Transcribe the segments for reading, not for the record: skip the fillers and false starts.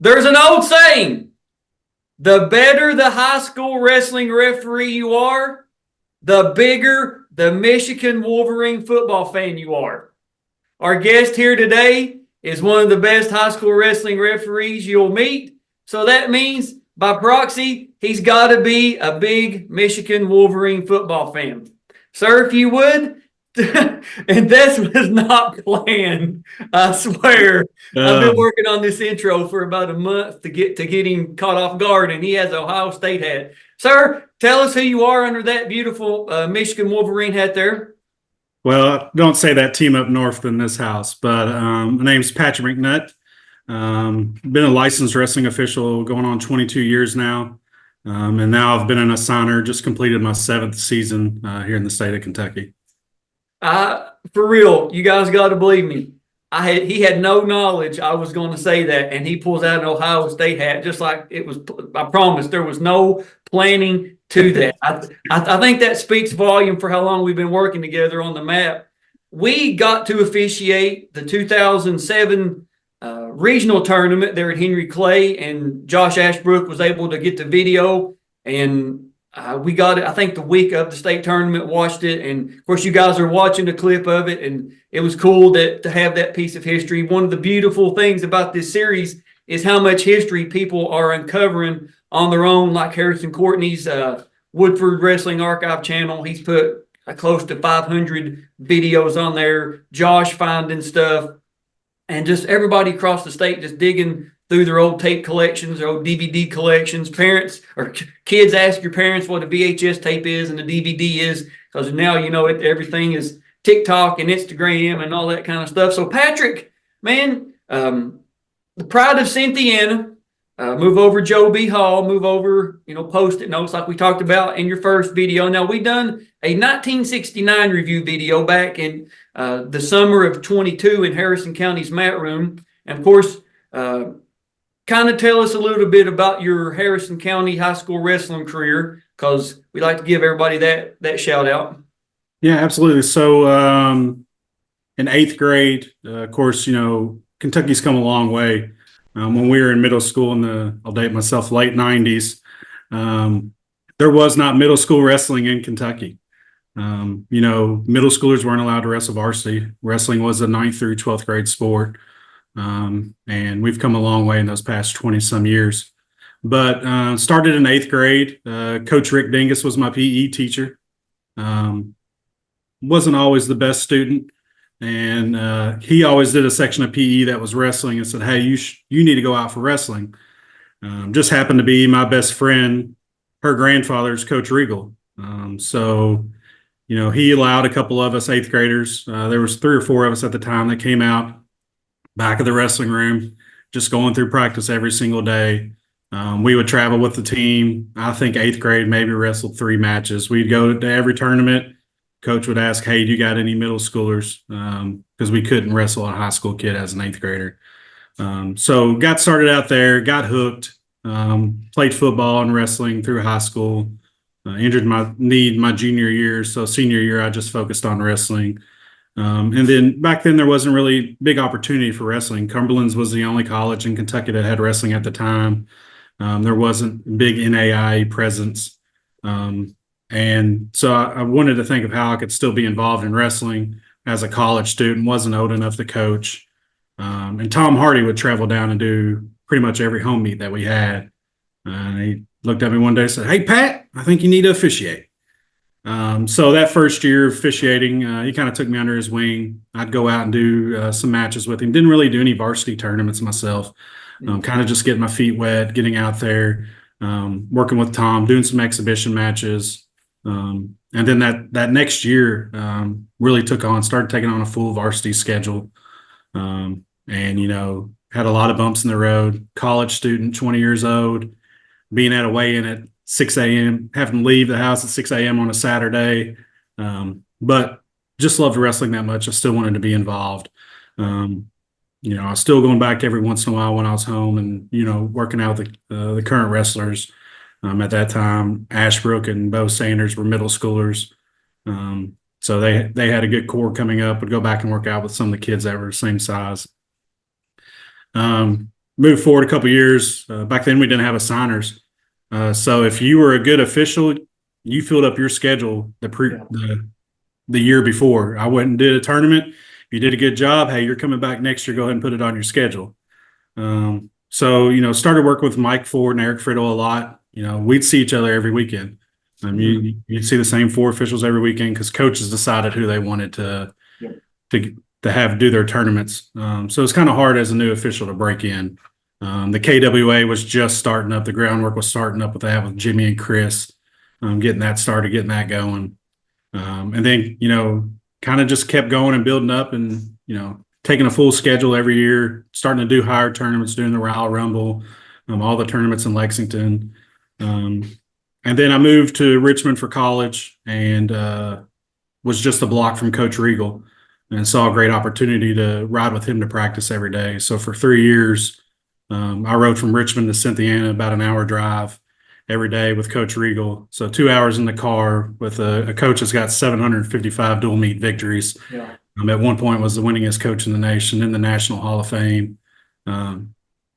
There's an old saying, the better the high school wrestling referee you are, the bigger the Michigan Wolverine football fan you are. Our guest here today is one of the best high school wrestling referees you'll meet. So that means, by proxy, he's got to be a big Michigan Wolverine football fan. Sir, if you would, and this was not planned, I swear. I've been working on this intro for about a month to get him caught off guard, and he has an Ohio State hat. Sir, tell us who you are under that beautiful Michigan Wolverine hat there. Well, don't say that team up north in this house, but my name's Patrick McNutt. Been a licensed wrestling official going on 22 years now. And now I've been an assigner, just completed my 7th season here in the state of Kentucky. For real, you guys got to believe me. He had no knowledge I was going to say that, and he pulls out an Ohio State hat just like it was. I promise there was no planning to that. I think that speaks volume for how long we've been working together on the map. We got to officiate the 2007 regional tournament there at Henry Clay, and Josh Ashbrook was able to get the video, and we got it, I think, the week of the state tournament, watched it, and of course you guys are watching a clip of it, and it was cool to have that piece of history. One of the beautiful things about this series is how much history people are uncovering on their own, like Harrison Courtney's Woodford Wrestling Archive channel. He's put close to 500 videos on there, Josh finding stuff, and just everybody across the state just digging through their old tape collections, their old DVD collections. Parents or kids ask your parents what a VHS tape is and a DVD is, because now you know everything is TikTok and Instagram and all that kind of stuff. So Patrick, man, the pride of Cynthiana, move over Joe B. Hall, move over, Post-it notes like we talked about in your first video. Now, we done a 1969 review video back in the summer of 22 in Harrison County's mat room. And of course, kind of tell us a little bit about your Harrison County high school wrestling career, because we like to give everybody that shout out. Yeah, absolutely. So in 8th grade, of course, Kentucky's come a long way. When we were in middle school I'll date myself, late 90s, there was not middle school wrestling in Kentucky. Middle schoolers weren't allowed to wrestle varsity. Wrestling was a 9th through 12th grade sport. And we've come a long way in those past 20 some years. But started in 8th grade. Coach Rick Dingus was my PE teacher. Wasn't always the best student. And he always did a section of PE that was wrestling and said, hey, you need to go out for wrestling. Just happened to be my best friend, her grandfather's Coach Regal. So he allowed a couple of us 8th graders. There was 3 or 4 of us at the time that came out back of the wrestling room, just going through practice every single day. We would travel with the team. I think 8th grade maybe wrestled 3 matches. We'd go to every tournament. Coach would ask, hey, do you got any middle schoolers? Because we couldn't wrestle a high school kid as an 8th grader. So got started out there, got hooked, played football and wrestling through high school, injured my knee my junior year. So senior year, I just focused on wrestling. And then back then there wasn't really big opportunity for wrestling. Cumberland's was the only college in Kentucky that had wrestling at the time. There wasn't big NAIA presence. And so I wanted to think of how I could still be involved in wrestling as a college student, wasn't old enough to coach. And Tom Hardy would travel down and do pretty much every home meet that we had. He looked at me one day and said, hey, Pat, I think you need to officiate. So that first year of officiating, he kind of took me under his wing. I'd go out and do some matches with him. Didn't really do any varsity tournaments myself. Kind of just getting my feet wet, getting out there, working with Tom, doing some exhibition matches. And then that next year really took on, started taking on a full varsity schedule. And, had a lot of bumps in the road. College student, 20 years old, being at a weigh-in at 6 a.m., having to leave the house at 6 a.m. on a Saturday. But just loved wrestling that much. I still wanted to be involved. I was still going back every once in a while when I was home and, working out with the current wrestlers. At that time, Ashbrook and Bo Sanders were middle schoolers. So they had a good core coming up. Would go back and work out with some of the kids that were the same size. move forward a couple years. Back then we didn't have assigners. So if you were a good official, you filled up your schedule the year before. I went and did a tournament. If you did a good job, hey, you're coming back next year. Go ahead and put it on your schedule. So started working with Mike Ford and Eric Friddle a lot. We'd see each other every weekend. You'd see the same 4 officials every weekend because coaches decided who they wanted to have do their tournaments. So it's kind of hard as a new official to break in. The KWA was just starting up. The groundwork was starting up with that with Jimmy and Chris, getting that started, getting that going. And then, kind of just kept going and building up and, taking a full schedule every year, starting to do higher tournaments, doing the Rowell Rumble, all the tournaments in Lexington. And then I moved to Richmond for college and was just a block from Coach Regal and saw a great opportunity to ride with him to practice every day. So for 3 years, I rode from Richmond to Cynthiana, about an hour drive every day with Coach Regal. So 2 hours in the car with a coach that's got 755 dual meet victories. Yeah. At one point was the winningest coach in the nation, in the National Hall of Fame.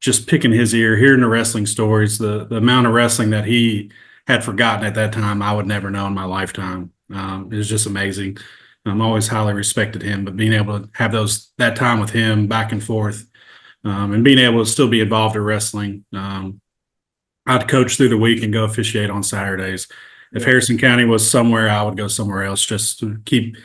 Just picking his ear, hearing the wrestling stories, the amount of wrestling that he had forgotten at that time, I would never know in my lifetime. It was just amazing. Always highly respected him, but being able to have that time with him back and forth, and being able to still be involved in wrestling. I'd coach through the week and go officiate on Saturdays. If Harrison County was somewhere, I would go somewhere else just to keep,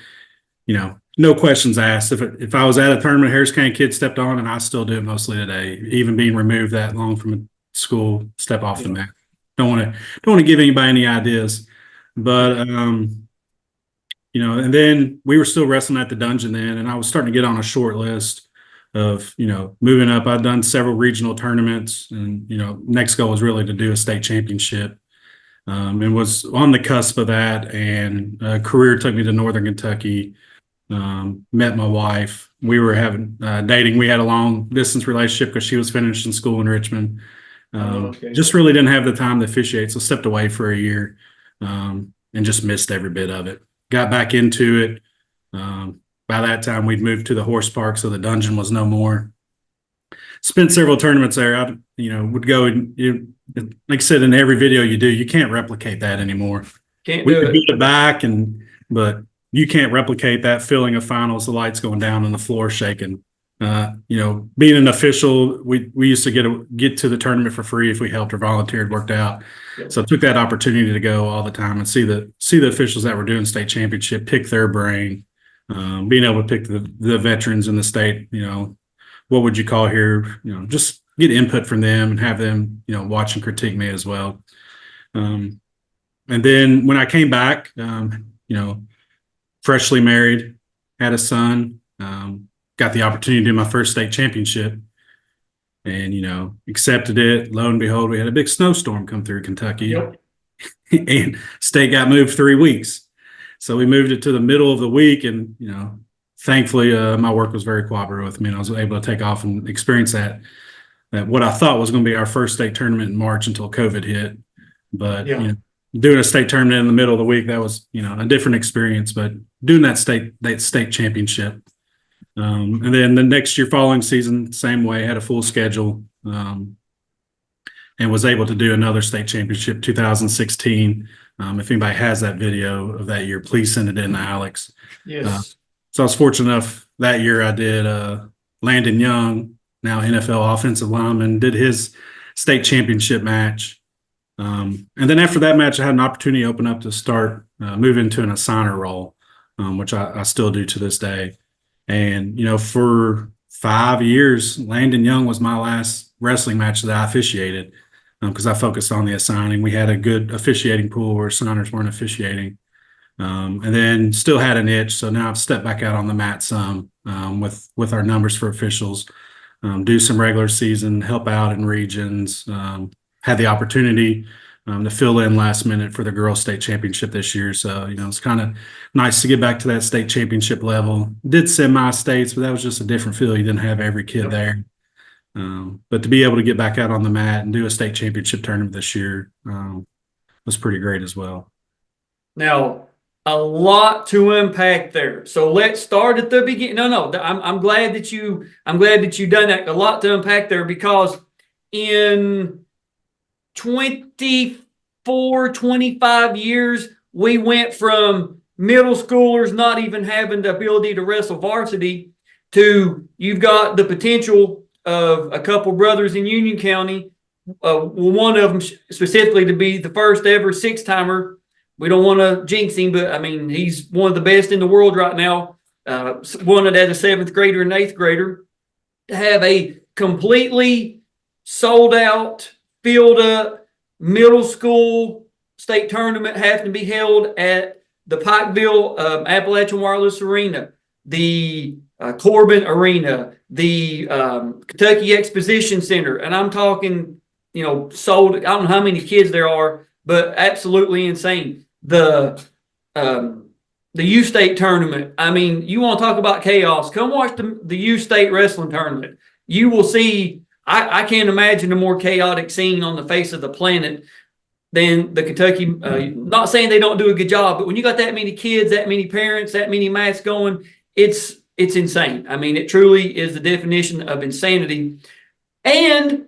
no questions asked. If I was at a tournament, Harrison County kid stepped on, and I still do it mostly today. Even being removed that long from school, step off the mat. Don't want to give anybody any ideas, but and then we were still wrestling at the dungeon then, and I was starting to get on a short list of moving up. I'd done several regional tournaments, and next goal was really to do a state championship, and was on the cusp of that. And a career took me to Northern Kentucky. Met my wife. We were having dating. We had a long distance relationship because she was finishing school in Richmond. Just really didn't have the time to officiate, so stepped away for a year, and just missed every bit of it. Got back into it. By that time, we'd moved to the horse park, so the dungeon was no more. Spent several tournaments there. I, would go and, like I said, in every video you do, you can't replicate that anymore. We could beat it back, but you can't replicate that feeling of finals, the lights going down and the floor shaking. Being an official, we used to get to the tournament for free if we helped or volunteered, worked out. Yep. So I took that opportunity to go all the time and see the officials that were doing state championship, pick their brain, being able to pick the veterans in the state, what would you call here, just get input from them and have them, watch and critique me as well. And then when I came back, freshly married, had a son, got the opportunity to do my first state championship and, accepted it. Lo and behold, we had a big snowstorm come through Kentucky. Yep. And state got moved 3 weeks. So we moved it to the middle of the week and, thankfully my work was very cooperative with me and I was able to take off and experience that what I thought was going to be our first state tournament in March until COVID hit. But, doing a state tournament in the middle of the week, that was, a different experience, but doing that state championship. And then the next year following season, same way, had a full schedule, and was able to do another state championship 2016. If anybody has that video of that year, please send it in to Alex. Yes. So I was fortunate enough that year I did Landon Young, now NFL offensive lineman, did his state championship match. And then after that match, I had an opportunity to open up to start move into an assigner role, which I still do to this day. And, for 5 years, Landon Young was my last wrestling match that I officiated because I focused on the assigning. We had a good officiating pool where assigners weren't officiating. And then still had an itch. So now I've stepped back out on the mat some with our numbers for officials, do some regular season, help out in regions, had the opportunity to fill in last minute for the girls state championship this year. So, it's kind of nice to get back to that state championship level. Did semi-states, but that was just a different feel. You didn't have every kid there. But to be able to get back out on the mat and do a state championship tournament this year was pretty great as well. Now, a lot to unpack there. So let's start at the beginning. No, I'm glad that you done that. A lot to unpack there because in 24, 25 years, we went from middle schoolers not even having the ability to wrestle varsity to you've got the potential of a couple brothers in Union County, one of them specifically to be the first ever six-timer. We don't want to jinx him, but I mean, he's one of the best in the world right now. Won it as a seventh grader and eighth grader. To have a completely sold out, filled up middle school state tournament having to be held at the Pikeville Appalachian Wireless Arena, the Corbin Arena, the Kentucky Exposition Center, and I'm talking, sold. I don't know how many kids there are, but absolutely insane. The U State tournament. I mean, you want to talk about chaos? Come watch the U State wrestling tournament. You will see. I can't imagine a more chaotic scene on the face of the planet than the Kentucky. Not saying they don't do a good job, but when you got that many kids, that many parents, that many masks going, it's insane. I mean, it truly is the definition of insanity. And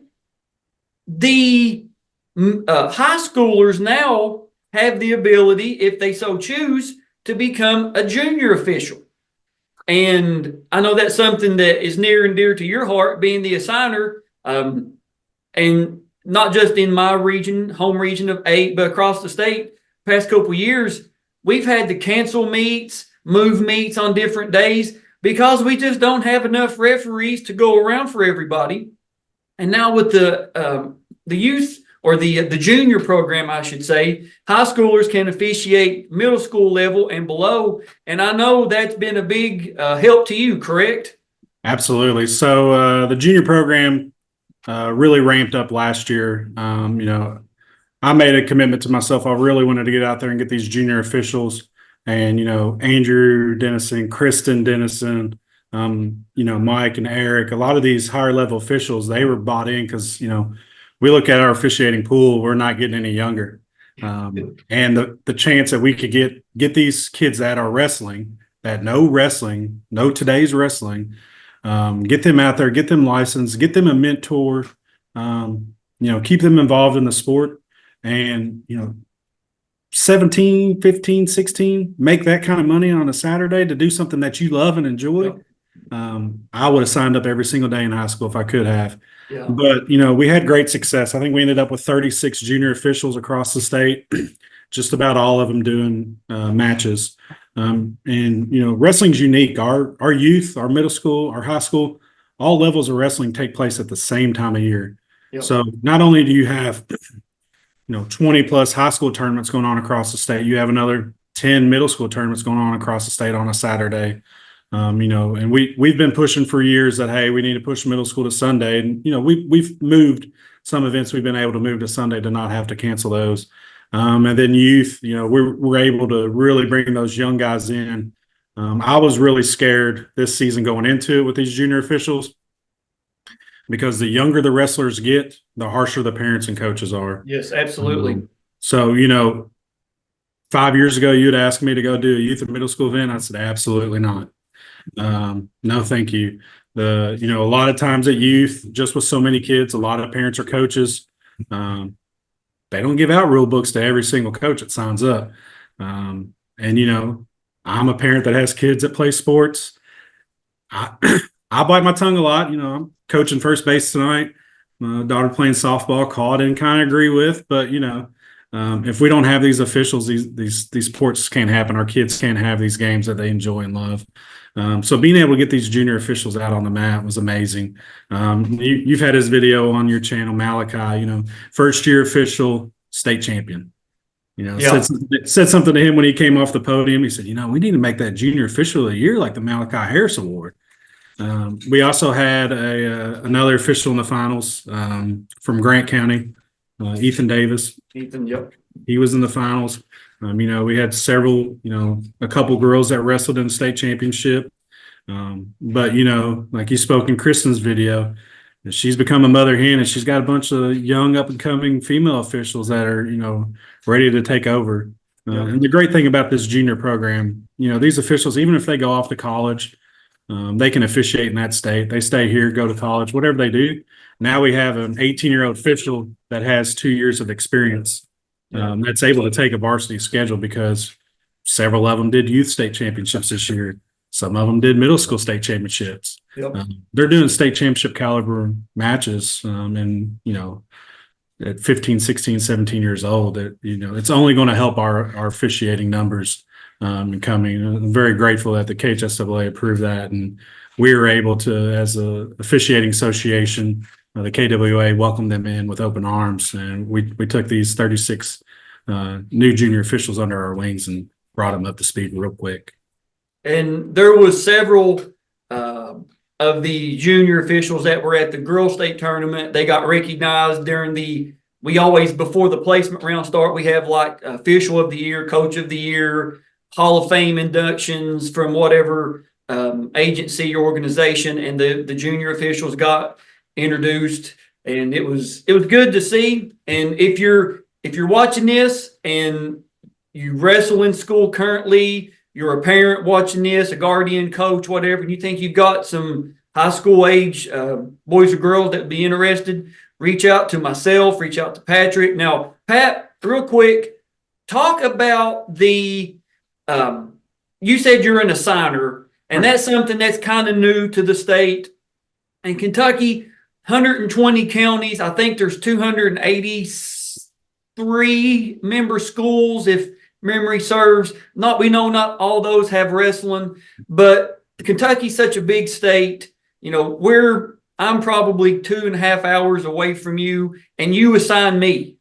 the high schoolers now have the ability, if they so choose, to become a junior official. And I know that's something that is near and dear to your heart, being the assigner, and not just in my region, home region of 8, but across the state. Past couple of years, we've had to cancel meets, move meets on different days because we just don't have enough referees to go around for everybody. And now with the youth or the junior program, I should say, high schoolers can officiate middle school level and below. And I know that's been a big help to you, correct? Absolutely. So the junior program really ramped up last year. I made a commitment to myself. I really wanted to get out there and get these junior officials. And, Andrew Dennison, Kristen Dennison, Mike and Eric, a lot of these higher level officials, they were bought in because, we look at our officiating pool, we're not getting any younger. And the chance that we could get these kids that are wrestling, that know today's wrestling, get them out there, get them licensed, get them a mentor, keep them involved in the sport. And, 17, 15, 16, make that kind of money on a Saturday to do something that you love and enjoy. I would have signed up every single day in high school if I could have. Yeah. But, we had great success. I think we ended up with 36 junior officials across the state, just about all of them doing matches. And, wrestling's unique. Our youth, our middle school, our high school, all levels of wrestling take place at the same time of year. Yep. So not only do you have 20 plus high school tournaments going on across the state, you have another 10 middle school tournaments going on across the state on a Saturday. And we've been pushing for years that, hey, we need to push middle school to Sunday. And, we've moved some events, we've been able to move to Sunday to not have to cancel those. And then youth, we're able to really bring those young guys in. I was really scared this season going into it with these junior officials because the younger the wrestlers get, the harsher the parents and coaches are. Yes, absolutely. So, 5 years ago, you'd ask me to go do a youth and middle school event. I said, absolutely not. No, thank you. A lot of times at youth, just with so many kids, a lot of parents or coaches, they don't give out rule books to every single coach that signs up. And, I'm a parent that has kids that play sports. I bite my tongue a lot. I'm coaching first base tonight. My daughter playing softball, call I didn't kind of agree with, but, if we don't have these officials, these sports can't happen. Our kids can't have these games that they enjoy and love. So being able to get these junior officials out on the mat was amazing. You've had his video on your channel, Malachi, first year official, state champion. Said something to him when he came off the podium. He said, we need to make that junior official of the year like the Malachi Harris Award. We also had another official in the finals from Grant County, Ethan Davis. Ethan, yep. He was in the finals. We had several, a couple girls that wrestled in the state championship. But, like you spoke in Kristen's video, she's become a mother hen and she's got a bunch of young up and coming female officials that are, ready to take over. And the great thing about this junior program, these officials, even if they go off to college, they can officiate in that state. They stay here, go to college, whatever they do. Now we have an 18-year-old official that has 2 years of experience that's able to take a varsity schedule because several of them did youth state championships this year. Some of them did middle school state championships. Yep. They're doing state championship caliber matches and, at 15, 16, 17 years old, it's only going to help our officiating numbers coming. I'm very grateful that the KHSAA approved that, and we were able to, as a officiating association, the KWA welcomed them in with open arms, and we took these 36 new junior officials under our wings and brought them up to speed real quick. And there was several of the junior officials that were at the girls state tournament. They got recognized during before the placement round start, we have like official of the year, coach of the year, Hall of Fame inductions from whatever agency or organization, and the junior officials got introduced, and it was good to see. And if you're watching this and you wrestle in school currently, you're a parent watching this, a guardian, coach, whatever, and you think you've got some high school age boys or girls that would be interested, reach out to myself, reach out to Patrick. Now, Pat, real quick, talk about you said you're an assigner, and that's something that's kind of new to the state. In Kentucky, 120 counties, I think there's 283 member schools, if memory serves. We know not all those have wrestling, but Kentucky's such a big state. I'm probably 2.5 hours away from you, and you assign me.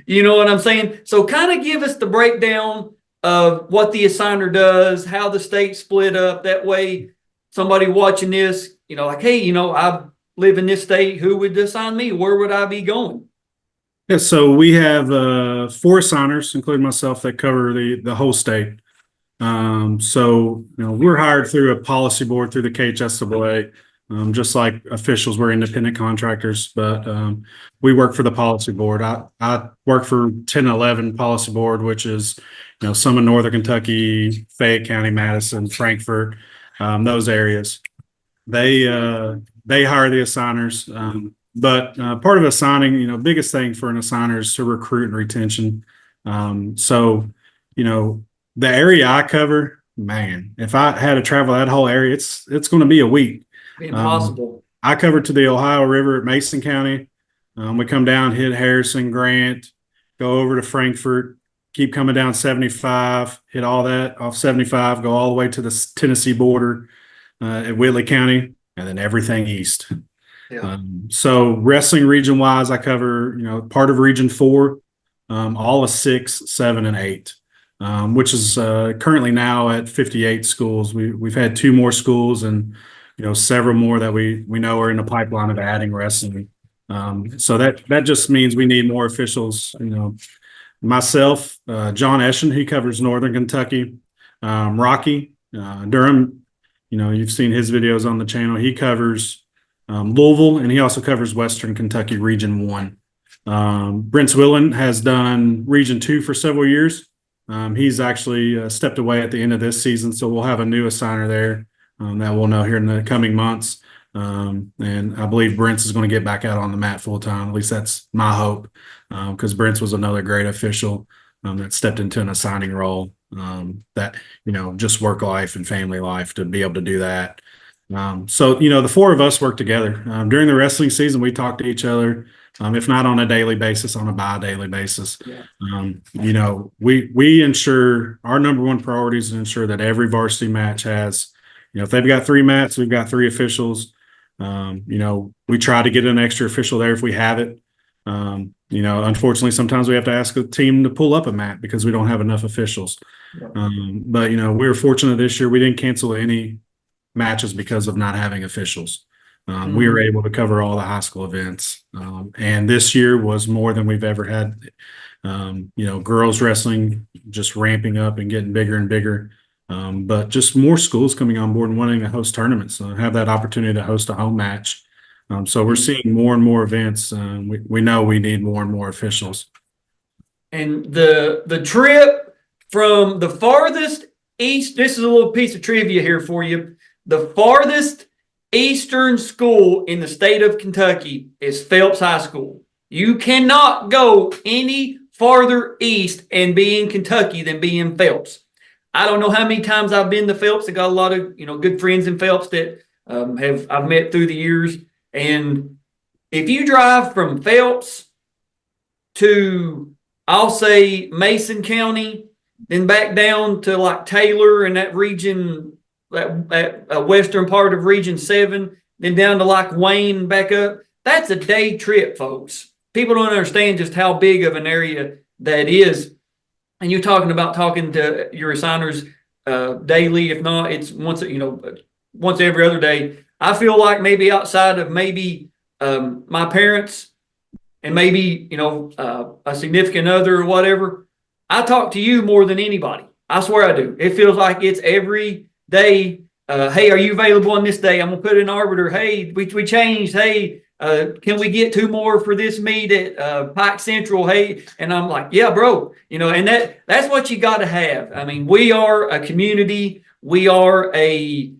You know what I'm saying? So kind of give us the breakdown of what the assigner does, how the state split up. That way, somebody watching this, like, hey, I live in this state. Who would assign me? Where would I be going? Yeah, so we have 4 assigners, including myself, that cover the whole state. We're hired through a policy board through the KHSAA. Just like officials, we're independent contractors, but we work for the policy board. I work for 1011 policy board, which is, some in Northern Kentucky, Fayette County, Madison, Frankfort, those areas. They hire the assigners. But part of assigning, biggest thing for an assigner is to recruit and retention. The area I cover, man, if I had to travel that whole area, it's going to be a week. Impossible. I cover to the Ohio River at Mason County. We come down, hit Harrison, Grant, go over to Frankfort, keep coming down 75, hit all that off 75, go all the way to the Tennessee border at Whitley County, and then everything east. Yeah. So wrestling region wise, I cover, part of region 4, all of 6, 7, and 8, which is currently now at 58 schools. We've had 2 more schools and several more that we know are in the pipeline of adding wrestling. So that just means we need more officials. Myself, John Eschen, he covers Northern Kentucky. Rocky Durham, you've seen his videos on the channel. He covers Louisville, and he also covers Western Kentucky Region 1. Brent Swillen has done Region 2 for several years. He's actually stepped away at the end of this season, so we'll have a new assigner there. That we'll know here in the coming months. And I believe Brent's is going to get back out on the mat full time. At least that's my hope, because Brent's was another great official that stepped into an assigning role that, just work life and family life to be able to do that. The 4 of us work together. During the wrestling season, we talk to each other, if not on a daily basis, on a bi-daily basis. Yeah. We ensure our number one priority is to ensure that every varsity match has, if they've got 3 mats, we've got 3 officials. We try to get an extra official there if we have it. Unfortunately, sometimes we have to ask a team to pull up a mat because we don't have enough officials. But we were fortunate this year. We didn't cancel any matches because of not having officials. We were able to cover all the high school events. And this year was more than we've ever had. Girls wrestling just ramping up and getting bigger and bigger. But just more schools coming on board and wanting to host tournaments, have that opportunity to host a home match. So we're seeing more and more events. We know we need more and more officials. And the trip from the farthest east, this is a little piece of trivia here for you. The farthest eastern school in the state of Kentucky is Phelps High School. You cannot go any farther east and be in Kentucky than be in Phelps. I don't know how many times I've been to Phelps. I got a lot of good friends in Phelps that I've met through the years. And if you drive from Phelps to, I'll say, Mason County, then back down to like Taylor and that region, that western part of Region 7, then down to like Wayne, back up. That's a day trip, folks. People don't understand just how big of an area that is. And you're talking to your assigners daily, if not, it's once every other day. I feel like maybe outside of maybe my parents and maybe a significant other or whatever, I talk to you more than anybody. I swear I do. It feels like it's every day. Hey, are you available on this day? I'm gonna put an arbiter. Hey, we changed. Hey, can we get 2 more for this meet at Pike Central? Hey, and I'm like, yeah, bro. And that's what you got to have. I mean, we are a community. We are a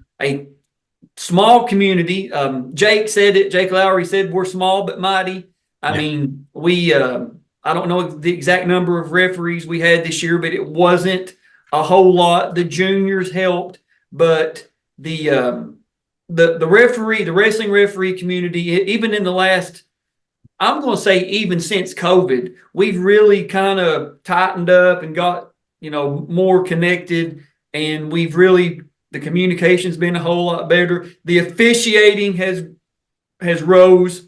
small community. Jake said it. Jake Lowry said we're small but mighty. I mean, we. I don't know the exact number of referees we had this year, but it wasn't a whole lot. The juniors helped, but the wrestling referee community, even in the last, I'm going to say even since COVID, we've really kind of tightened up and got, more connected, and the communication's been a whole lot better. The officiating has rose,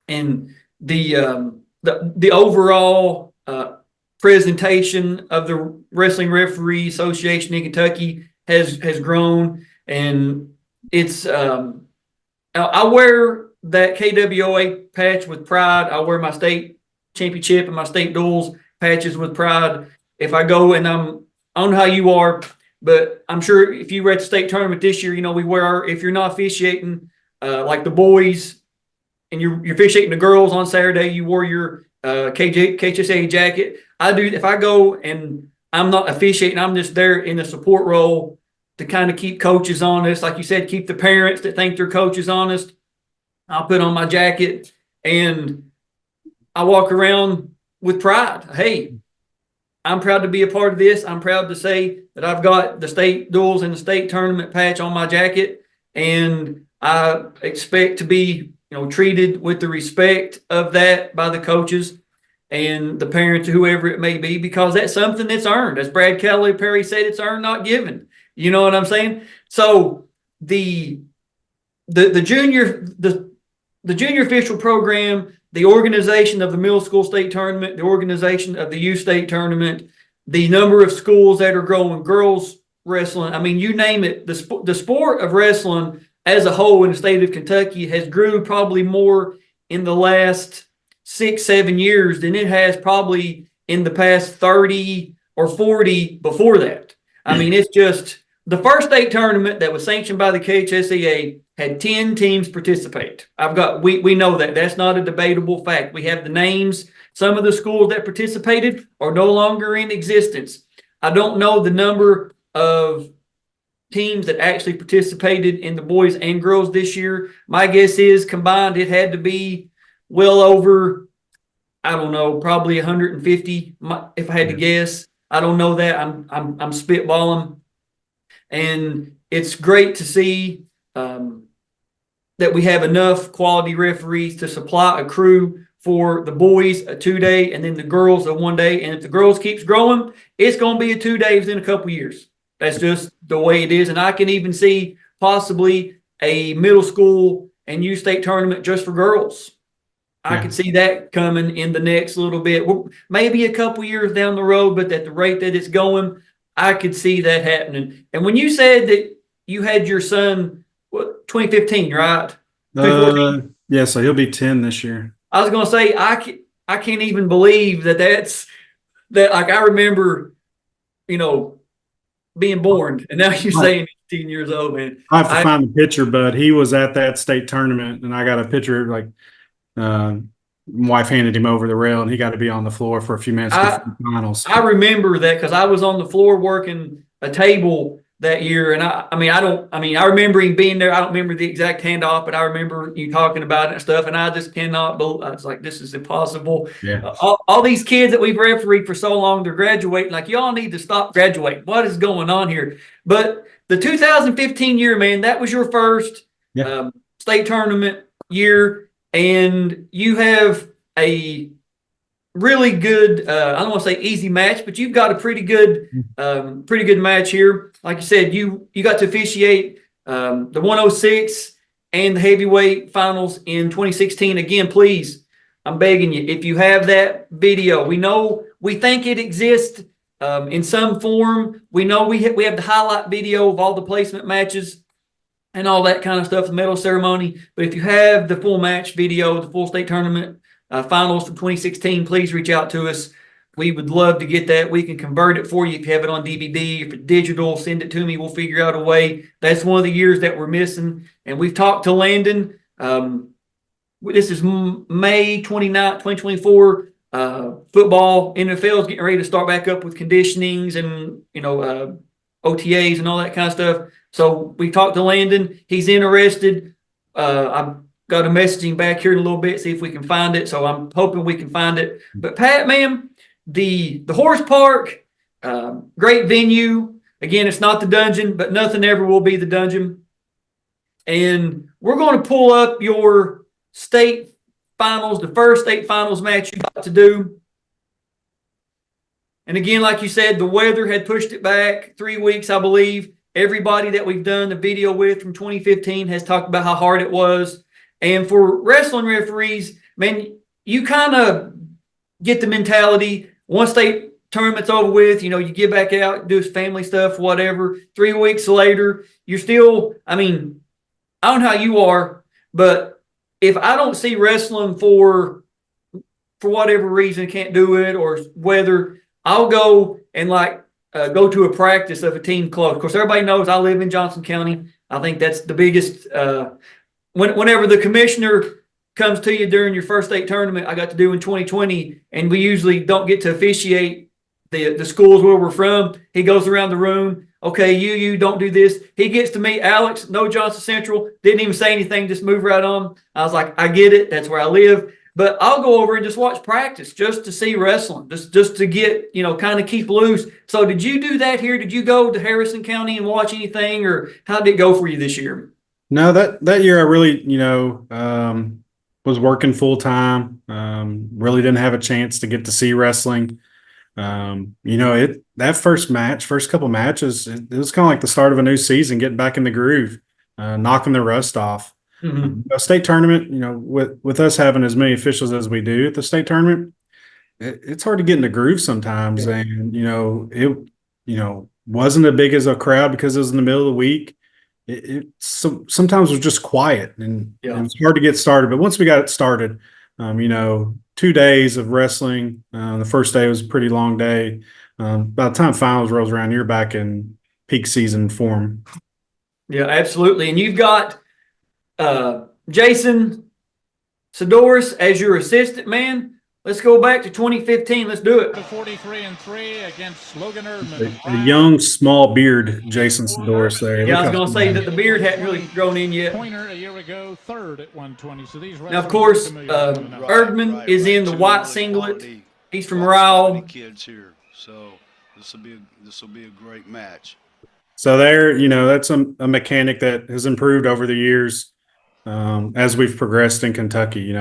and the overall presentation of the Wrestling Referee Association in Kentucky has grown, and it's I wear that KWOA patch with pride. I wear my state championship and my state duels patches with pride. If I go, and I don't know how you are, but I'm sure if you were at the state tournament this year, we wear if you're not officiating like the boys and you're officiating the girls on Saturday, you wore your KHSAA jacket. I do. If I go and I'm not officiating, I'm just there in the support role to kind of keep coaches honest. Like you said, keep the parents that think their coaches honest. I'll put on my jacket and I walk around with pride. Hey, I'm proud to be a part of this. I'm proud to say that I've got the state duels and the state tournament patch on my jacket, and I expect to be treated with the respect of that by the coaches and the parents, whoever it may be, because that's something that's earned. As Brad Kelly Perry said, it's earned, not given. You know what I'm saying? So the junior official program, the organization of the middle school state tournament, the organization of the youth state tournament, the number of schools that are growing, girls wrestling, I mean, you name it, the sport of wrestling as a whole in the state of Kentucky has grew probably more in the last 6-7 years than it has probably in the past 30 or 40 before that. I mean, it's just the first state tournament that was sanctioned by the KHSAA had 10 teams participate. We know that. That's not a debatable fact. We have the names. Some of the schools that participated are no longer in existence. I don't know the number of teams that actually participated in the boys and girls this year. My guess is combined it had to be well over, I don't know, probably 150 if I had to guess. I don't know that. I'm spitballing. And it's great to see that we have enough quality referees to supply a crew for the boys a 2-day and then the girls a 1-day. And if the girls keeps growing, it's going to be a 2-day within a couple years. That's just the way it is. And I can even see possibly a middle school and youth state tournament just for girls. I could see that coming in the next little bit, maybe a couple years down the road, but at the rate that it's going, I could see that happening. And when you said that you had your son, 2015, right? Yeah, so he'll be 10 this year. I was going to say, I can't even believe that. Like, I remember, being born, and now you're saying 18 years old, man. I have to find the picture, but he was at that state tournament, and I got a picture, like, my wife handed him over the rail, and he got to be on the floor for a few minutes before the finals. I remember that because I was on the floor working a table that year. And I remember him being there. I don't remember the exact handoff, but I remember you talking about it and stuff. And I just cannot believe, I was like, this is impossible. Yeah. All these kids that we've refereed for so long, they're graduating. Like, y'all need to stop graduating. What is going on here? But the 2015 year, man, that was your first state tournament year. And you have a really good, I don't want to say easy match, but you've got a pretty good match here. Like you said, you got to officiate the 106 and the heavyweight finals in 2016. Again, please, I'm begging you, if you have that video, we think it exists in some form. We know we have the highlight video of all the placement matches and all that kind of stuff, the medal ceremony. But if you have the full match video, the full state tournament finals from 2016, please reach out to us. We would love to get that. We can convert it for you if you have it on DVD. If it's digital, send it to me. We'll figure out a way. That's one of the years that we're missing. And we've talked to Landon. This is May 29th, 2024. Football, NFL is getting ready to start back up with conditionings and, OTAs and all that kind of stuff. So we talked to Landon. He's interested. I've got to message him back here in a little bit, see if we can find it. So I'm hoping we can find it. But Pat, man, the horse park, great venue. Again, it's not the dungeon, but nothing ever will be the dungeon. And we're going to pull up your state finals, the first state finals match you got to do. And again, like you said, the weather had pushed it back 3 weeks, I believe. Everybody that we've done the video with from 2015 has talked about how hard it was. And for wrestling referees, man, you kind of get the mentality, once state tournament's over with, you get back out, do family stuff, whatever. 3 weeks later, you're still, I don't know how you are, but if I don't see wrestling for whatever reason, can't do it, or weather, I'll go and go to a practice of a team close. Of course, everybody knows I live in Johnson County. I think that's the biggest. Whenever the commissioner comes to you during your first state tournament, I got to do in 2020, and we usually don't get to officiate the schools where we're from. He goes around the room. Okay, you don't do this. He gets to meet Alex, no Johnson Central, didn't even say anything, just move right on. I was like, I get it. That's where I live. But I'll go over and just watch practice just to see wrestling, just to get, kind of keep loose. So did you do that here? Did you go to Harrison County and watch anything, or how did it go for you this year? No, that year I really, was working full time. Really didn't have a chance to get to see wrestling. That first couple matches, it was kind of like the start of a new season, getting back in the groove, knocking the rust off. Mm-hmm. State tournament, with us having as many officials as we do at the state tournament, it's hard to get in the groove sometimes. Yeah. And, it wasn't as big as a crowd because it was in the middle of the week. Sometimes it was just quiet and it was hard to get started. But once we got it started, 2 days of wrestling. The first day was a pretty long day. By the time finals rolls around, you're back in peak season form. Yeah, absolutely. And you've got Jason Sidoris as your assistant man. Let's go back to 2015. Let's do it. 43-3 against Logan Erdman. A young, small beard, Jason Sidoris there. Yeah, I was going to say that the beard hadn't really grown in yet. Pointer a year ago, third at 120. So these now, of course, Erdman is in the white singlet. He's from Ryle. Kids here, so this will be a great match. So there, that's a mechanic that has improved over the years as we've progressed in Kentucky.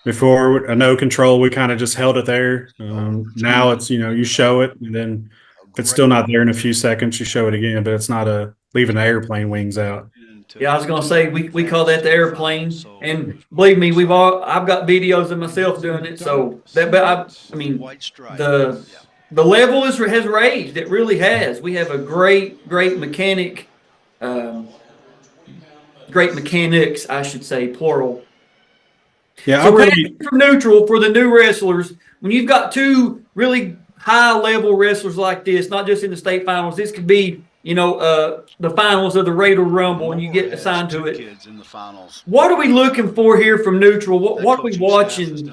Before a no control, we kind of just held it there. Now it's, you show it, and then if it's still not there in a few seconds, you show it again, but it's not leaving the airplane wings out. Yeah, I was going to say, we call that the airplane. And believe me, I've got videos of myself doing it. So the level has raised. It really has. We have a great mechanic, great mechanics, I should say, plural. Yeah, so from neutral for the new wrestlers, when you've got two really high level wrestlers like this, not just in the state finals, this could be, the finals of the Raider Rumble, and you get assigned to it. Kids in the finals. What are we looking for here from neutral? What are we watching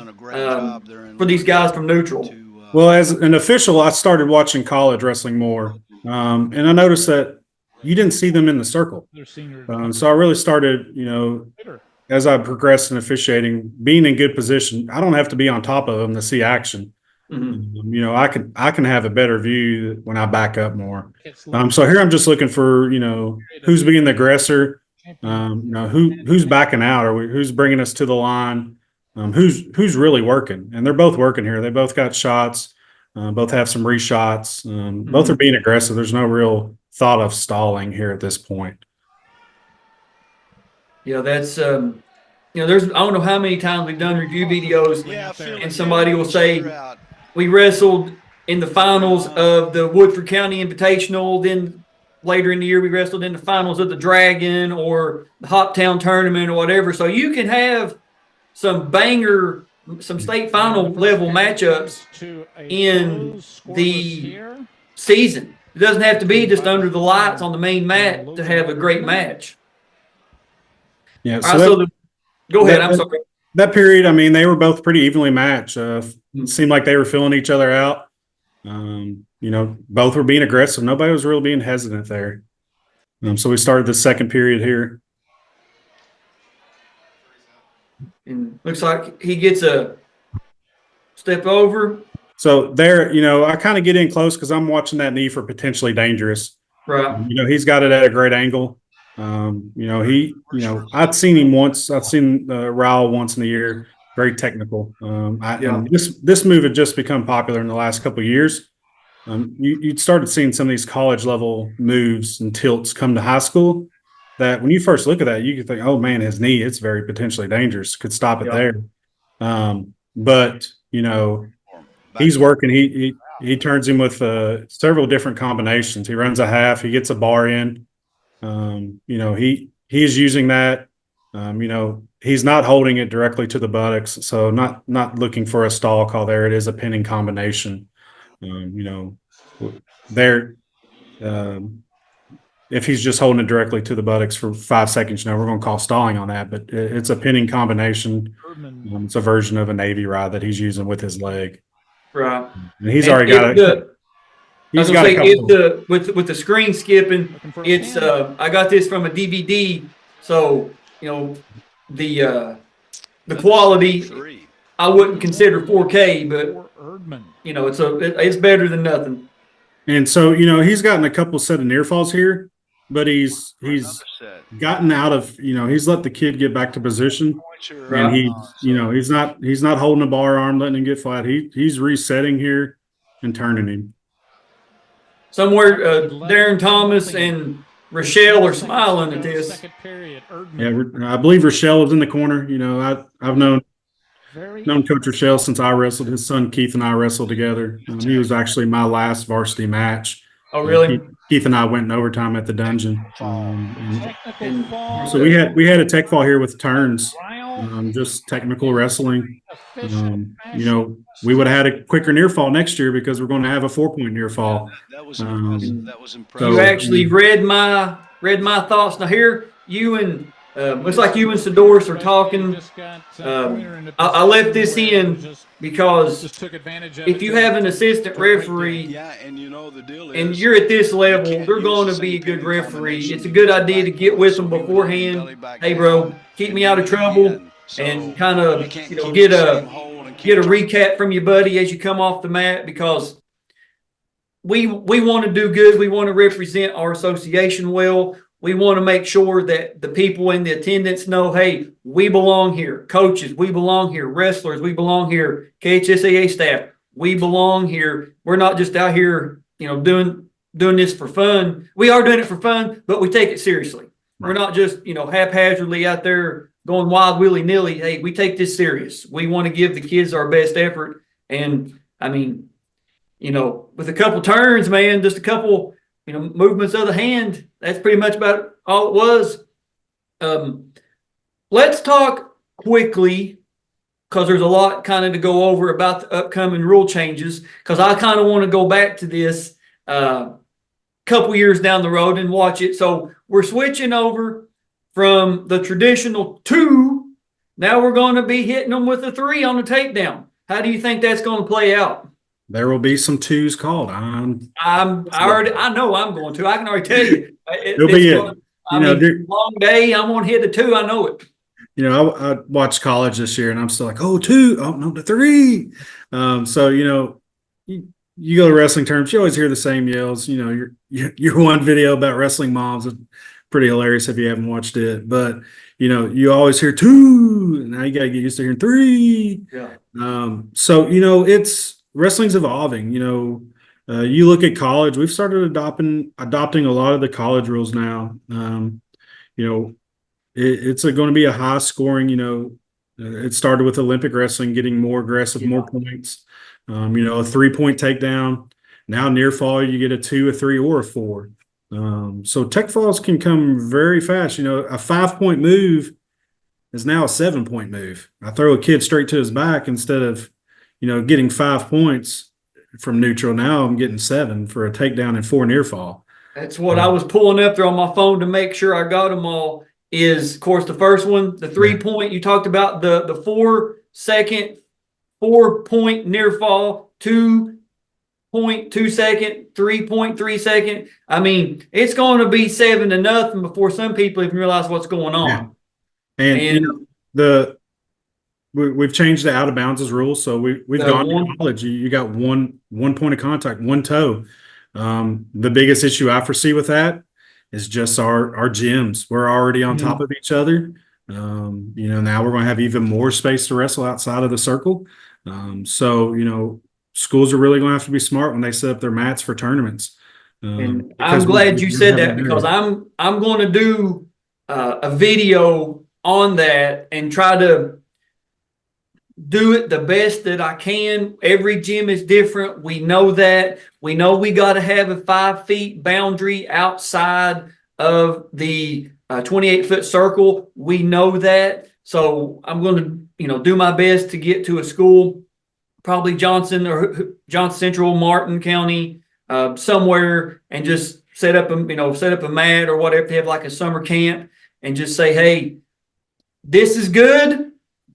for these guys from neutral? Well, as an official, I started watching college wrestling more, and I noticed that you didn't see them in the circle. Their senior. So I really started, as I progressed in officiating, being in good position. I don't have to be on top of them to see action. Mhm. I can have a better view when I back up more. So here I'm just looking for, who's being the aggressor, who's backing out, or who's bringing us to the line, who's really working, and they're both working here. They both got shots, both have some reshots, both are being aggressive. There's no real thought of stalling here at this point. Yeah, that's there's I don't know how many times we've done review videos, and somebody will say we wrestled in the finals of the Woodford County Invitational, then later in the year we wrestled in the finals of the Dragon or the Hoptown Tournament or whatever. So you can have some banger, some state final level matchups in the season. It doesn't have to be just under the lights on the main mat to have a great match. Yeah. All right, so go ahead. I'm sorry. That period, I mean, they were both pretty evenly matched. It seemed like they were filling each other out. Both were being aggressive. Nobody was really being hesitant there. So we started the second period here. And looks like he gets a step over. So there, I kind of get in close because I'm watching that knee for potentially dangerous. Right. He's got it at a great angle. I'd seen him once. I've seen Raul once in a year. Very technical. And this move had just become popular in the last couple of years. You started seeing some of these college level moves and tilts come to high school. That when you first look at that, you could think, "Oh man, his knee, it's very potentially dangerous. Could stop it there." But he's working. He turns him with several different combinations. He runs a half. He gets a bar in. He's using that. He's not holding it directly to the buttocks, so not looking for a stall call there. It is a pinning combination. If he's just holding it directly to the buttocks for 5 seconds, we're going to call stalling on that. But it's a pinning combination. It's a version of a Navy ride that he's using with his leg. Right. And he's already got it. I was gonna say with the screen skipping, it's I got this from a DVD, so the quality I wouldn't consider 4K, but it's better than nothing. And so he's gotten a couple set of near falls here, but he's gotten out of he's let the kid get back to position, and he's not holding a bar arm, letting him get flat. He's resetting here and turning him. Somewhere, Darren Thomas and Rochelle are smiling at this. Yeah, I believe Rochelle was in the corner. I've known Coach Rochelle since I wrestled. His son Keith and I wrestled together. He was actually my last varsity match. Oh, really? Keith and I went in overtime at the dungeon. So we had a tech fall here with turns, just technical wrestling. We would have had a quicker near fall next year because we're going to have a 4-point near fall. That was impressive. You actually read my thoughts. Now here, you and looks like you and Sedoris are talking. I left this in because if you have an assistant referee and you're at this level, they're going to be a good referee. It's a good idea to get with them beforehand. Hey, bro, keep me out of trouble, and kind of get a recap from your buddy as you come off the mat, because we want to do good. We want to represent our association well. We want to make sure that the people in the attendance know, hey, we belong here. Coaches, we belong here. Wrestlers, we belong here. KHSAA staff, we belong here. We're not just out here, doing this for fun. We are doing it for fun, but we take it seriously. We're not just, haphazardly out there going wild willy-nilly. Hey, we take this serious. We want to give the kids our best effort. And, with a couple turns, man, just a couple – movements of the hand. That's pretty much about all it was. Let's talk quickly, because there's a lot kind of to go over about the upcoming rule changes, because I kind of want to go back to this couple years down the road and watch it. So we're switching over from the traditional 2. Now we're going to be hitting them with a 3 on the takedown. How do you think that's going to play out? there will be some twos called. I know I'm going to. I can already tell you. It'll be it. Gonna, You know, long day. I'm going to hit the two. I know it. you know, I watched college this year, and I'm still like, oh, two, oh no, the three. So you know, you go to wrestling terms, you always hear the same yells. You know, your one video about wrestling moms is pretty hilarious if you haven't watched it. But you know, you always hear two, and now you got to get used to hearing three. Yeah. So you know, it's wrestling's evolving. You know, you look at college, we've started adopting a lot of the college rules now. You know, it's going to be a high scoring. You know, it started with Olympic wrestling getting more aggressive, more points. You know, a 3-point takedown. Now near fall, you get a 2, a 3, or a 4. So tech falls can come very fast. You know, a 5-point move is now a 7-point move. I throw a kid straight to his back instead of, you know, getting 5 points from neutral. Now I'm getting 7 for a takedown and 4 near fall. That's what I was pulling up there on my phone to make sure I got them all. Is of course the first one, the 3-point. You talked about the 4-second 4-point near fall, 2.2 second, 3.3 second. I mean, it's going to be 7-0 before some people even realize what's going on. Yeah. And you know, we've changed the out of bounds rules, so we've gone to college. You got one point of contact, one toe. The biggest issue I foresee with that is just our gyms. We're already on top of each other. You know, now we're going to have even more space to wrestle outside of the circle. So you know, schools are really going to have to be smart when they set up their mats for tournaments. And I'm glad you said that, because I'm going to do a video on that and try to do it the best that I can. Every gym is different. We know that. We know we got to have a 5 feet boundary outside of the 28-foot circle. We know that. So I'm going to, you know, do my best to get to a school, probably Johnson or Johnson Central, Martin County, somewhere, and just set up a mat or whatever. They have like a summer camp, and just say, hey, this is good.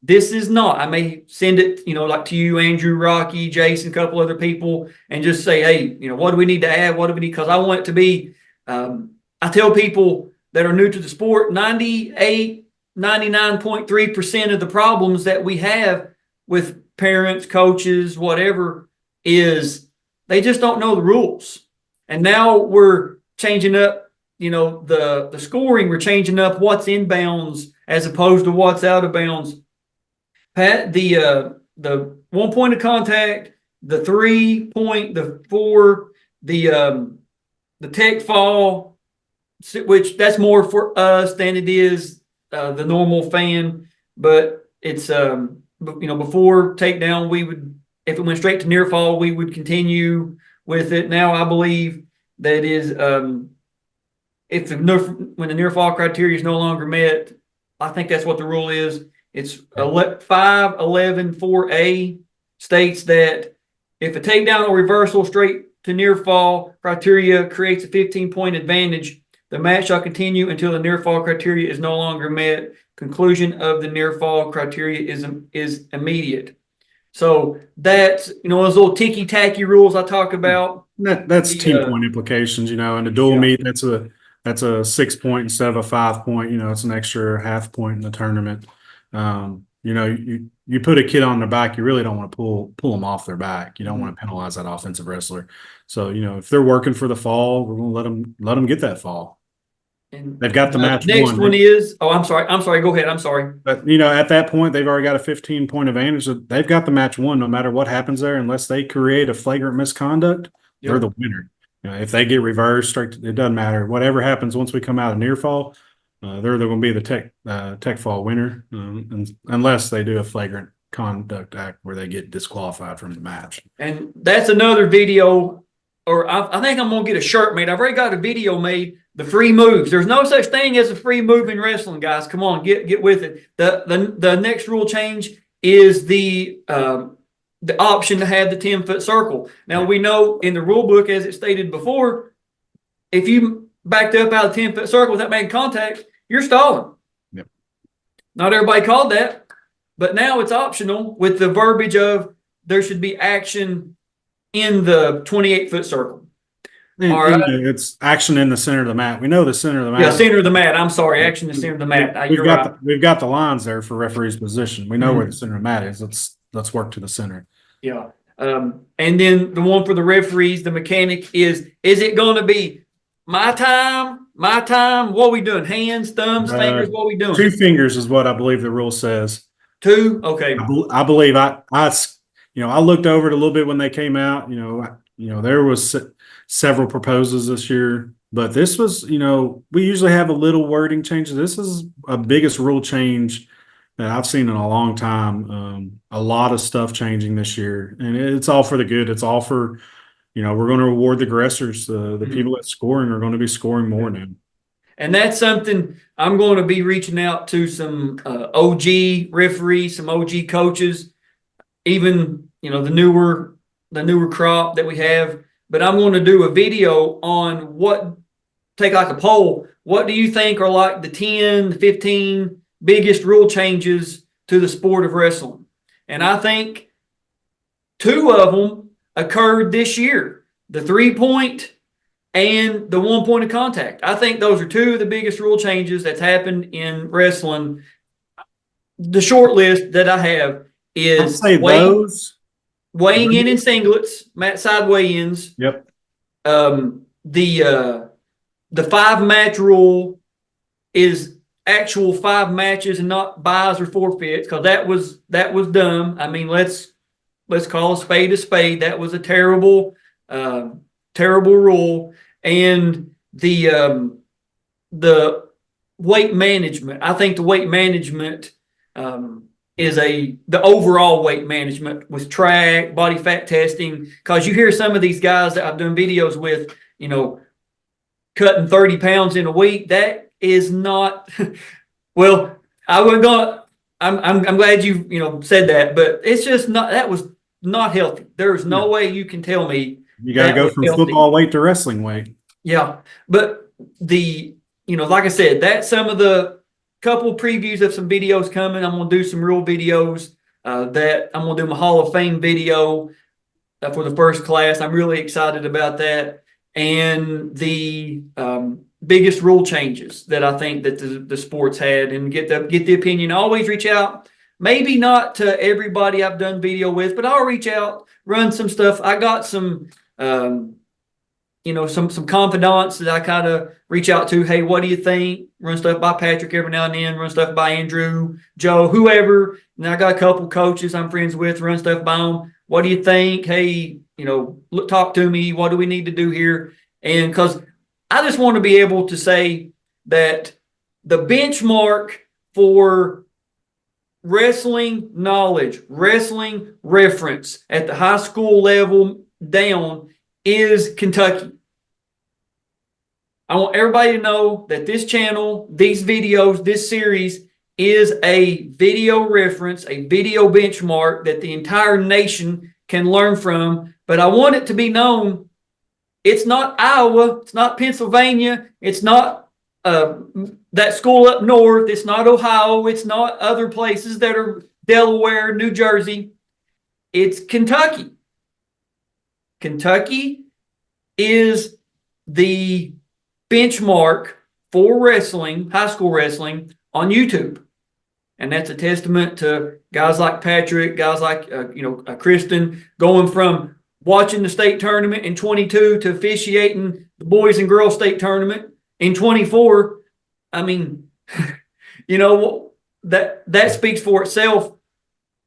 This is not. I may send it, you know, like to you, Andrew, Rocky, Jason, a couple other people, and just say, hey, you know, what do we need to add? What do we need? Because I want it to be, I tell people that are new to the sport, 99.3% of the problems that we have with parents, coaches, whatever, is they just don't know the rules. And now we're changing up, you know, the scoring. We're changing up what's in bounds as opposed to what's out of bounds. Pat, the 1 point of contact, the 3-point, the 4, the tech fall, which that's more for us than it is the normal fan. But it's you know, before takedown, we would, if it went straight to near fall, we would continue with it. Now I believe that is if when the near fall criteria is no longer met, I think that's what the rule is. It's 5.11.4a states that if a takedown or reversal straight to near fall criteria creates a 15-point advantage, the match shall continue until the near fall criteria is no longer met. Conclusion of the near fall criteria is immediate. So that's, you know, those little ticky tacky rules I talk about. That's team point implications, you know, in a dual meet, that's a 6-point instead of a 5-point. You know, it's an extra half point in the tournament. You know, you put a kid on their back, you really don't want to pull them off their back. You don't want to penalize that offensive wrestler. So, you know, if they're working for the fall, we're going to let them get that fall. And they've got the match next one is, I'm sorry. Go ahead. I'm sorry. But, you know, at that point, they've already got a 15-point advantage. They've got the match won no matter what happens there, unless they create a flagrant misconduct, they're the winner. You know, if they get reversed, it doesn't matter. Whatever happens once we come out of near fall, they're going to be the tech fall winner, unless they do a flagrant conduct act where they get disqualified from the match. And that's another video, or I think I'm going to get a shirt made. I've already got a video made, the free moves. There's no such thing as a free move in wrestling, guys. Come on, get with it. The next rule change is the option to have the 10-foot circle. Now, we know in the rule book, as it stated before, if you backed up out of the 10-foot circle without making contact, you're stalling. Yep. Not everybody called that, but now it's optional with the verbiage of there should be action in the 28-foot circle. And, All right. it's action in the center of the mat. We know the center of the mat. Yeah, center of the mat. I'm sorry, action in the center of the mat. We've You're got right. we've got the lines there for referee's position. We know Mm-hmm. where the center of the mat is. Let's work to the center. Yeah. And then the one for the referees, the mechanic is it going to be my time? What are we doing? Hands, thumbs, fingers? What are we doing? 2 fingers is what I believe the rule says. 2? Okay. I believe I looked over it a little bit when they came out. There was several proposals this year, but this was, we usually have a little wording change. This is a biggest rule change that I've seen in a long time. A lot of stuff changing this year, and it's all for the good. It's all for, we're going to reward the aggressors. The people that scoring are going to be scoring more now. And that's something I'm going to be reaching out to some OG referees, some OG coaches, even, the newer crop that we have. But I'm going to do a video on take like a poll. What do you think are like the 10, 15 biggest rule changes to the sport of wrestling? And I think 2 of them occurred this year, the 3-point and the 1 point of contact. I think those are 2 of the biggest rule changes that's happened in wrestling. The short list that I have is weighing in singlets, mat side weigh-ins. Yep. The 5-match rule is actual 5 matches and not buys or forfeits, because that was dumb. I mean, let's call a spade. That was a terrible rule. And the weight management. I think the weight management is the overall weight management with track, body fat testing, because you hear some of these guys that I've done videos with, cutting 30 pounds in a week. That is not, well, I wasn't going. I'm glad you said that, but it's just not. That was not healthy. There is no way you can tell me you got to go from football weight to wrestling weight. Yeah, but like I said, that's some of the couple previews of some videos coming. I'm going to do some real videos that I'm going to do my Hall of Fame video for the first class. I'm really excited about that. And the biggest rule changes that I think that the sports had, and get the opinion. I always reach out, maybe not to everybody I've done video with, but I'll reach out, run some stuff. I got some some confidants that I kind of reach out to. Hey, what do you think? Run stuff by Patrick every now and then, run stuff by Andrew, Joe, whoever. And I got a couple coaches I'm friends with, run stuff by them. What do you think? Hey, talk to me. What do we need to do here? And because I just want to be able to say that the benchmark for wrestling knowledge, wrestling reference at the high school level down is Kentucky. I want everybody to know that this channel, these videos, this series is a video reference, a video benchmark that the entire nation can learn from. But I want it to be known, it's not Iowa, it's not Pennsylvania, it's not that school up north, it's not Ohio, it's not other places that are Delaware, New Jersey. It's Kentucky. Kentucky is the benchmark for wrestling, high school wrestling, on YouTube. And that's a testament to guys like Patrick, guys like, Kristen, going from watching the state tournament in 22 to officiating the boys and girls state tournament in 24. I mean, that speaks for itself,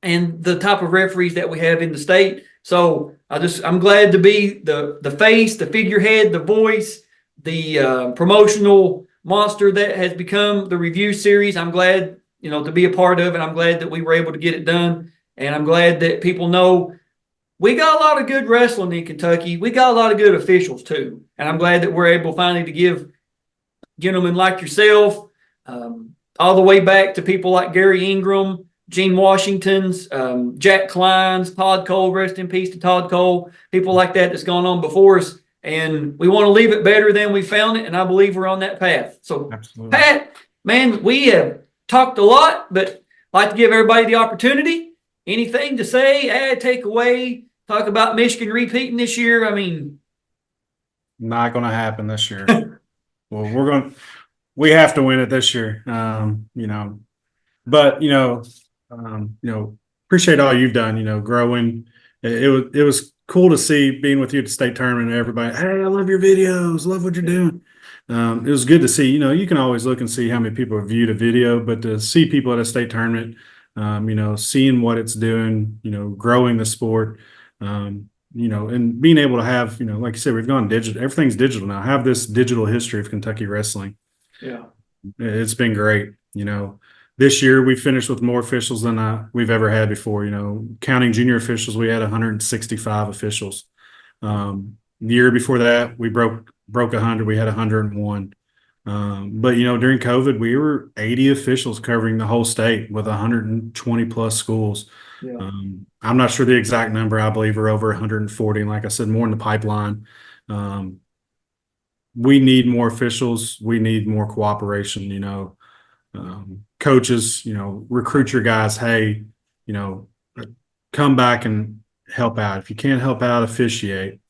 and the type of referees that we have in the state. So I'm glad to be the face, the figurehead, the voice, the promotional monster that has become the review series. I'm glad, to be a part of it. I'm glad that we were able to get it done. And I'm glad that people know we got a lot of good wrestling in Kentucky. We got a lot of good officials too. And I'm glad that we're able finally to give gentlemen like yourself, all the way back to people like Gary Ingram, Gene Washington's, Jack Klein's, Todd Cole, rest in peace to Todd Cole, people like that that's gone on before us. And we want to leave it better than we found it. And I believe we're on that path. So, absolutely. Pat, man, we have talked a lot, but I'd like to give everybody the opportunity. Anything to say, add, take away talk about Michigan repeating this year. I mean, Not going to happen this year. Well, we have to win it this year. But appreciate all you've done, growing. It was cool to see being with you at the state tournament and everybody, hey, I love your videos, love what you're doing. It was good to see, you can always look and see how many people have viewed a video, but to see people at a state tournament, seeing what it's doing, growing the sport, and being able to have, like you said, we've gone digital, everything's digital now, have this digital history of Kentucky wrestling. yeah. It's been great. This year we finished with more officials than we've ever had before. Counting junior officials, we had 165 officials. The year before that, we broke 100. We had 101. But during COVID, we were 80 officials covering the whole state with 120 plus schools. Yeah. I'm not sure the exact number. I believe we're over 140. And like I said, more in the pipeline. We need more officials. We need more cooperation. Coaches, recruit your guys. Hey, come back and help out. If you can't help out, officiate.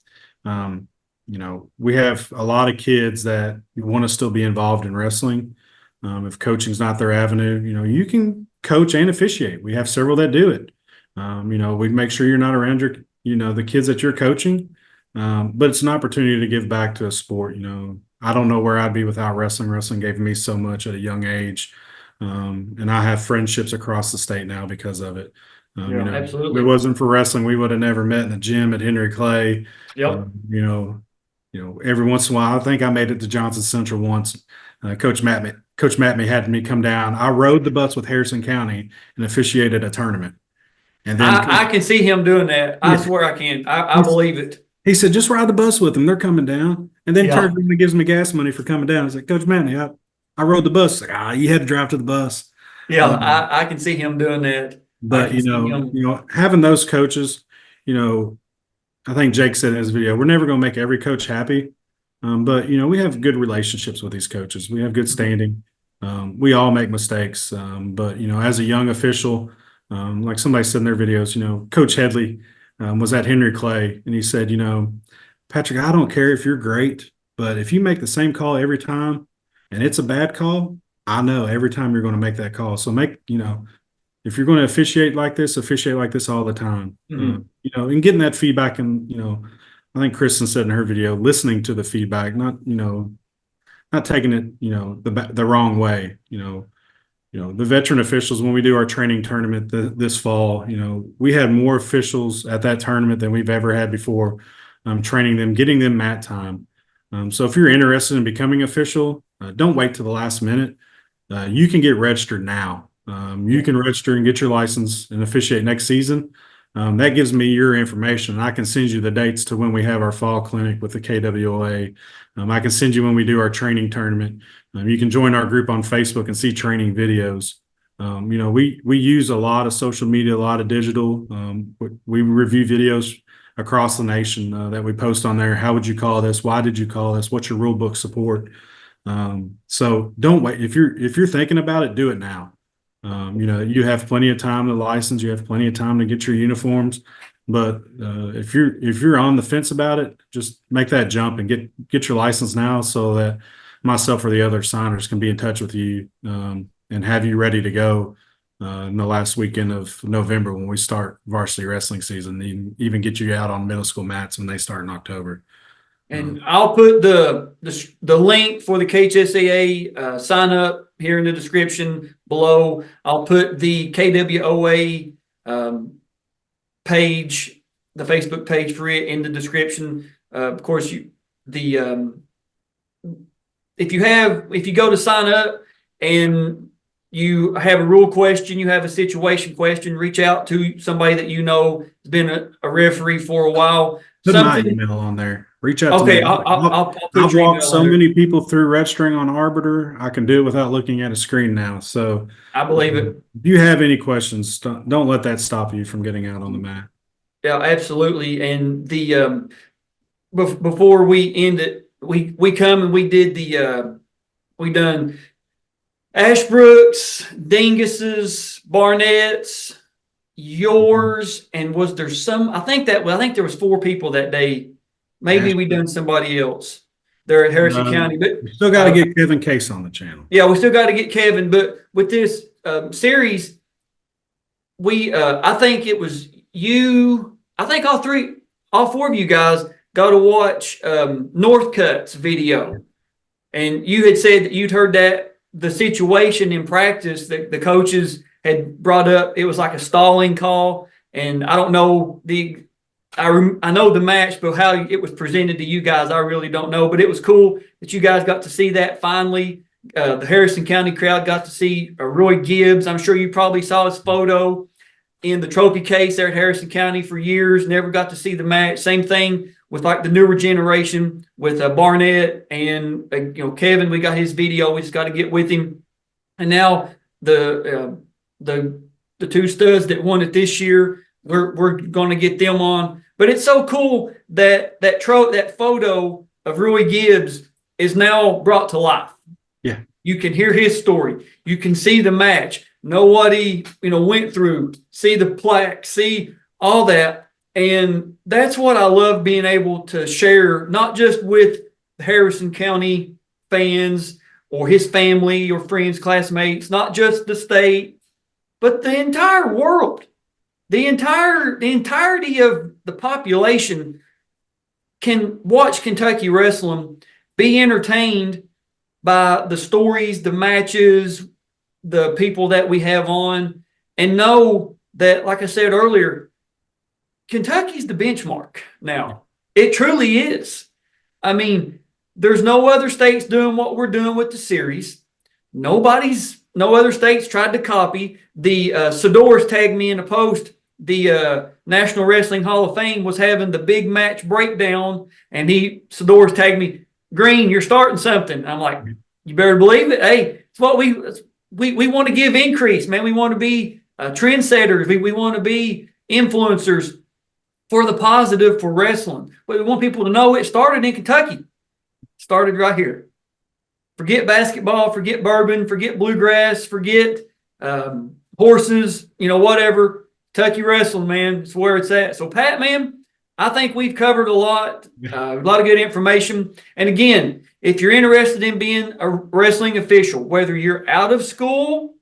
We have a lot of kids that want to still be involved in wrestling. If coaching's not their avenue, you can coach and officiate. We have several that do it. We make sure you're not around the kids that you're coaching. But it's an opportunity to give back to a sport. I don't know where I'd be without wrestling. Wrestling gave me so much at a young age. And I have friendships across the state now because of it. Absolutely. If it wasn't for wrestling, we would have never met in the gym at Henry Clay. Yep. Every once in a while, I think I made it to Johnson Central once. Coach Matme had me come down. I rode the bus with Harrison County and officiated a tournament. And then I can see him doing that. I swear I can. I believe it. he said, just ride the bus with them. They're coming down. And then turns around and gives me gas money for coming down. I was like, Coach Matme, I rode the bus. Like, you had to drive to the bus. Yeah, I can see him doing that. But having those coaches, I think Jake said in his video, we're never going to make every coach happy. But we have good relationships with these coaches. We have good standing. We all make mistakes. But as a young official, like somebody said in their videos, Coach Headley was at Henry Clay, and he said, Patrick, I don't care if you're great, but if you make the same call every time and it's a bad call, I know every time you're going to make that call. So if you're going to officiate like this all the time. Mm-hmm. And getting that feedback, and I think Kristen said in her video, listening to the feedback, not taking it the wrong way. The veteran officials, when we do our training tournament this fall, we had more officials at that tournament than we've ever had before. Training them, getting them mat time. So if you're interested in becoming official, don't wait till the last minute. You can get registered now. You can register and get your license and officiate next season. That gives me your information. I can send you the dates to when we have our fall clinic with the KWOA. I can send you when we do our training tournament. You can join our group on Facebook and see training videos. We use a lot of social media, a lot of digital. We review videos across the nation that we post on there. How would you call this? Why did you call this? What's your rule book support? So don't wait. If you're thinking about it, do it now. You have plenty of time to license. You have plenty of time to get your uniforms. But if you're on the fence about it, just make that jump and get your license now, so that myself or the other signers can be in touch with you and have you ready to go in the last weekend of November when we start varsity wrestling season. And even get you out on middle school mats when they start in October. And I'll put the link for the KHSAA sign up here in the description below. I'll put the KWOA page, the Facebook page for it, in the description. Of course, if you go to sign up and you have a rule question, you have a situation question, reach out to somebody that has been a referee for a while. Put my email on there. Reach out to me. I'll put I've your walked email so there. many people through registering on Arbiter. I can do it without looking at a screen now. So I believe it. If you have any questions, don't let that stop you from getting out on the mat. Yeah, absolutely. And the before we end it, we come and we did we done Ashbrooks, Dinguses, Barnetts, yours, and was there some? I think there was 4 people that day. Maybe we done somebody else there at Harrison County, but We still got to get Kevin Case on the channel. yeah, we still got to get Kevin. But with this series, I think it was you. I think all 4 of you guys got to watch Northcutt's video, and you had said that you'd heard that the situation in practice that the coaches had brought up, it was like a stalling call, and I don't know I know the match, but how it was presented to you guys, I really don't know. But it was cool that you guys got to see that finally. The Harrison County crowd got to see Roy Gibbs. I'm sure you probably saw his photo in the trophy case there at Harrison County for years. Never got to see the match. Same thing with like the newer generation with Barnett and Kevin. We got his video. We just got to get with him. And now the 2 studs that won it this year, we're going to get them on. But it's so cool that photo of Roy Gibbs is now brought to life. Yeah. You can hear his story. You can see the match, know what he went through, see the plaque, see all that. And that's what I love being able to share, not just with the Harrison County fans or his family or friends, classmates, not just the state, but the entire world. The entirety of the population can watch Kentucky wrestling, be entertained by the stories, the matches, the people that we have on, and know that, like I said earlier, Kentucky's the benchmark now. It truly is. I mean, there's no other states doing what we're doing with the series. No other states tried to copy. The Sadors tagged me in a post. The National Wrestling Hall of Fame was having the big match breakdown, and Sadors tagged me, Green, you're starting something. I'm like, you better believe it. Hey, it's what we want to give increase, man. We want to be trendsetters. We want to be influencers for the positive for wrestling. But we want people to know it started in Kentucky. It started right here. Forget basketball, forget bourbon, forget bluegrass, forget horses, whatever. Kentucky wrestling, man, it's where it's at. So, Pat, man, I think we've covered a lot of good information. And again, if you're interested in being a wrestling official, whether you're out of school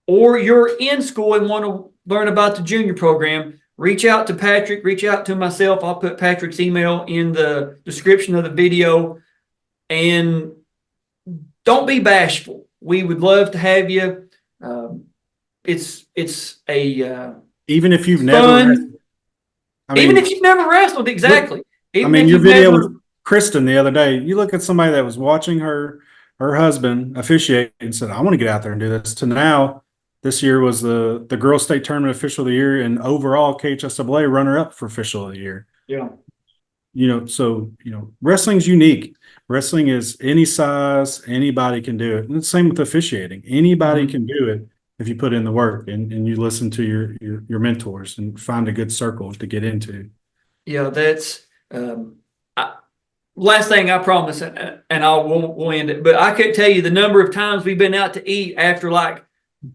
or you're in school and want to learn about the junior program, reach out to Patrick, reach out to myself. I'll put Patrick's email in the description of the video. And don't be bashful. We would love to have you. It's a even if you've fun, never, even if you've never wrestled, exactly. Your video with Kristen the other day, you look at somebody that was watching her husband officiate and said, I want to get out there and do this, to now this year was the Girls State Tournament Official of the Year and overall KHSAA runner-up for Official of the Year. Yeah. Wrestling's unique. Wrestling is any size, anybody can do it. And the same with officiating. Anybody can do it if you put in the work and you listen to your mentors and find a good circle to get into. Yeah, that's last thing I promise, and we'll end it. But I could tell you the number of times we've been out to eat after like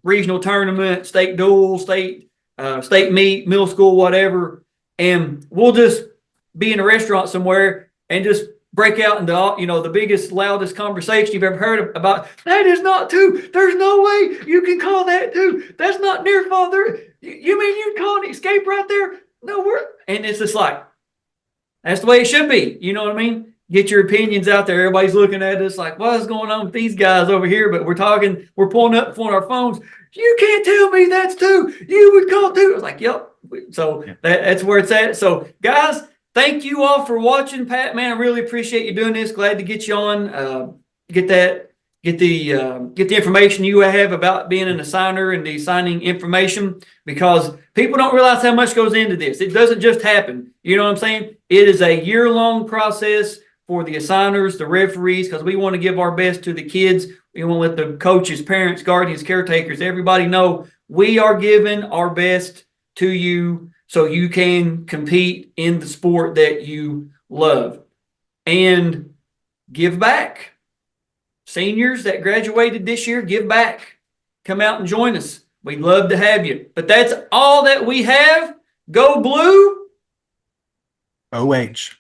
regional tournament, state duel, state meet, middle school, whatever, and we'll just be in a restaurant somewhere and just break out into the biggest, loudest conversation you've ever heard about. That is not 2. There's no way you can call that 2. That's not near fall. You mean you call an escape right there? No, and it's just like, that's the way it should be. You know what I mean? Get your opinions out there. Everybody's looking at us like, what's going on with these guys over here? But we're pulling up on our phones. You can't tell me that's 2. You would call 2. I was like, yep. So that's where it's at. So guys, thank you all for watching. Pat, man, I really appreciate you doing this. Glad to get you on. Get the information you have about being an assigner and the assigning information, because people don't realize how much goes into this. It doesn't just happen. You know what I'm saying? It is a year-long process for the assigners, the referees, because we want to give our best to the kids. We want to let the coaches, parents, guardians, caretakers, everybody know we are giving our best to you so you can compete in the sport that you love. And give back. Seniors that graduated this year, give back. Come out and join us. We'd love to have you. But that's all that we have. Go Blue. OH.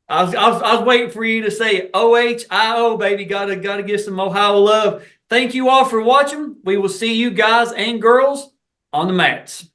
I was waiting for you to say OHIO, baby. Gotta get some Ohio love. Thank you all for watching. We will see you guys and girls on the mats.